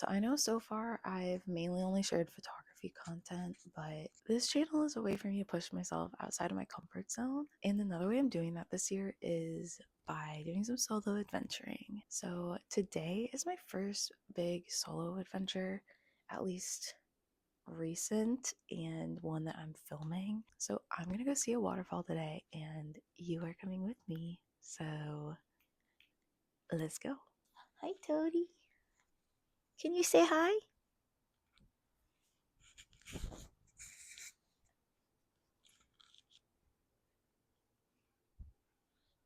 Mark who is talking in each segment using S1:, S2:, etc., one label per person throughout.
S1: So I know so far I've mainly only shared photography content, but this channel is a way for me to push myself outside of my comfort zone. And another way I'm doing that this year is by doing some solo adventuring. So today is my first big solo adventure, at least recent, and one that I'm filming. So I'm gonna go see a waterfall today, and you are coming with me. So let's go. Hi, Toadie. Can you say hi?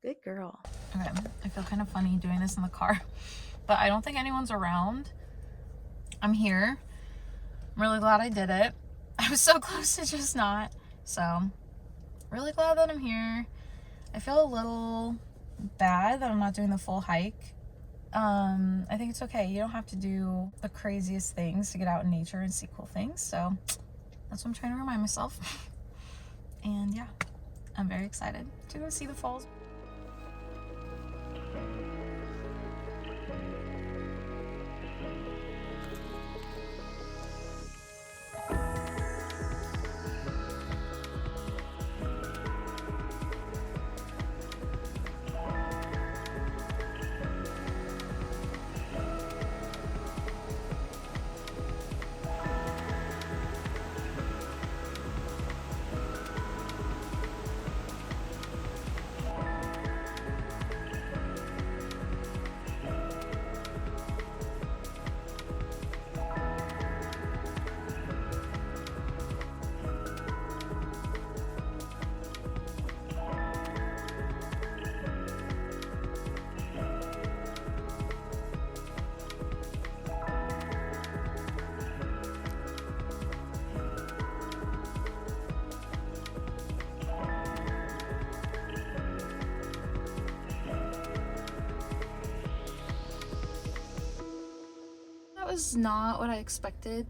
S1: Good girl.
S2: Okay, I feel kind of funny doing this in the car, but I don't think anyone's around. I'm here. I'm really glad I did it. I was so close to just not. So, really glad that I'm here. I feel a little bad that I'm not doing the full hike. I think it's okay. You don't have to do the craziest things to get out in nature and see cool things. So, that's what I'm trying to remind myself. And yeah, I'm very excited to go see the falls. That was not what I expected.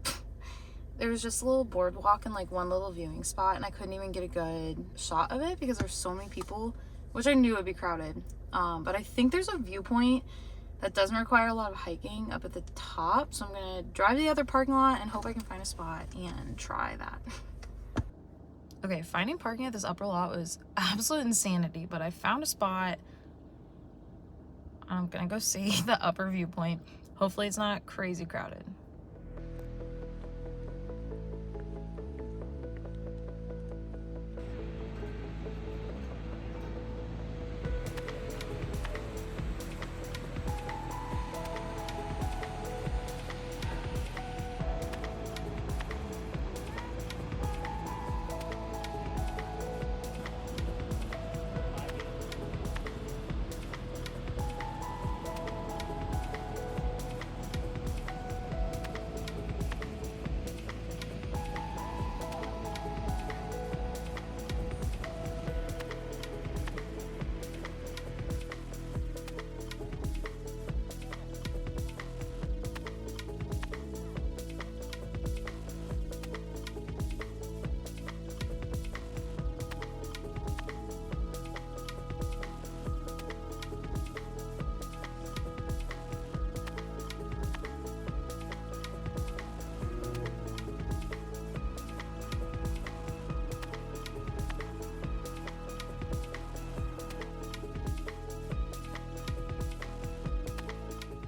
S2: There was just a little boardwalk and like one little viewing spot, and I couldn't even get a good shot of it because there's so many people, which I knew would be crowded. But I think there's a viewpoint that doesn't require a lot of hiking up at the top, so I'm gonna drive to the other parking lot and hope I can find a spot and try that. Okay, finding parking at this upper lot was absolute insanity, but I found a spot. I'm gonna go see the upper viewpoint. Hopefully it's not crazy crowded.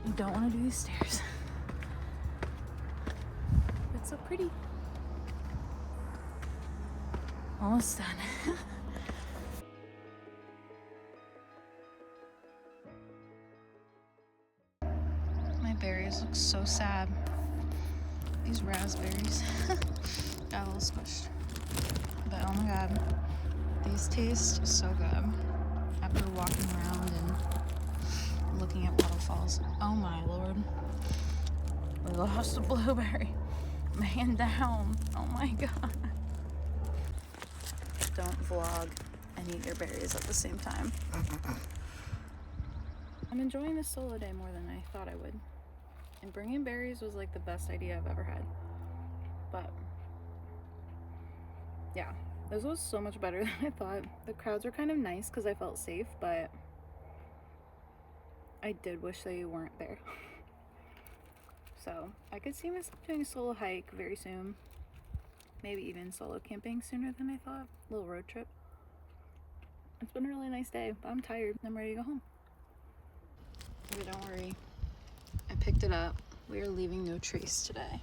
S2: I don't want to do these stairs. It's so pretty. Almost done. My berries look so sad. These raspberries got a little squished. But oh my god, these taste so good after walking around and looking at waterfalls. Oh my lord. We lost a blueberry. Man down. Oh my god. Don't vlog and eat your berries at the same time. I'm enjoying this solo day more than I thought I would. And bringing berries was like the best idea I've ever had. But yeah, this was so much better than I thought. The crowds were kind of nice because I felt safe, but I did wish they weren't there. So I could see myself doing a solo hike very soon. Maybe even solo camping sooner than I thought. A little road trip. It's been a really nice day, but I'm tired. I'm ready to go home. But don't worry, I picked it up. We are leaving no trace today.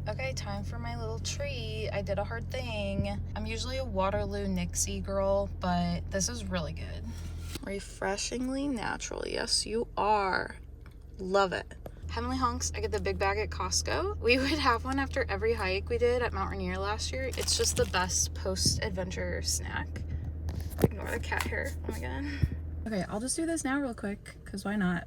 S2: Okay, time for my little treat. I did a hard thing. I'm usually a Waterloo Nixie girl, but this is really good. Refreshingly natural. Yes, you are. Love it. Heavenly Hunks, I get the big bag at Costco. We would have one after every hike we did at Mount Rainier last year. It's just the best post-adventure snack. Ignore the cat hair. Oh my god. Okay, I'll just do this now real quick, because why not?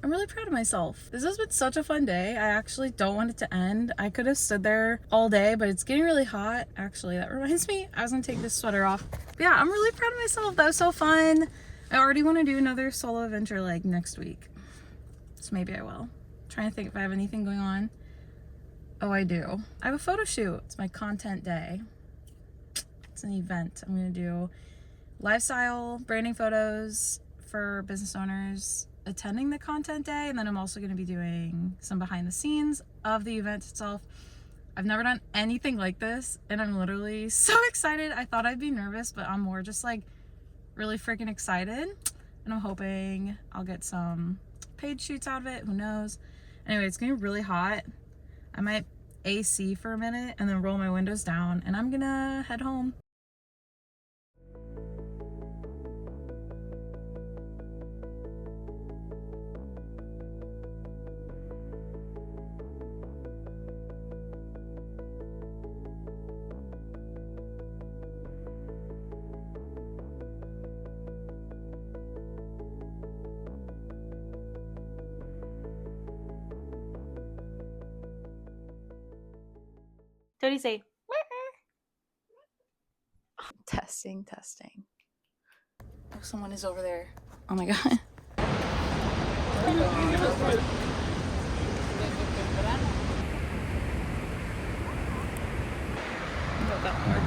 S2: I'm really proud of myself. This has been such a fun day. I actually don't want it to end. I could have stood there all day, but it's getting really hot. Actually, that reminds me, I was gonna take this sweater off. But yeah, I'm really proud of myself. That was so fun. I already want to do another solo adventure like next week. So maybe I will. I'm trying to think if I have anything going on. Oh, I do. I have a photo shoot. It's my content day. It's an event. I'm gonna do lifestyle branding photos for business owners attending the content day, and then I'm also going to be doing some behind the scenes of the event itself. I've never done anything like this, and I'm literally so excited. I thought I'd be nervous, but I'm more just like really freaking excited, and I'm hoping I'll get some paid shoots out of it. Who knows? Anyway, it's getting really hot. I might AC for a minute and then roll my windows down, and I'm gonna head home.
S1: What do you say? Testing. Oh, someone is over there.
S2: Oh my god. That one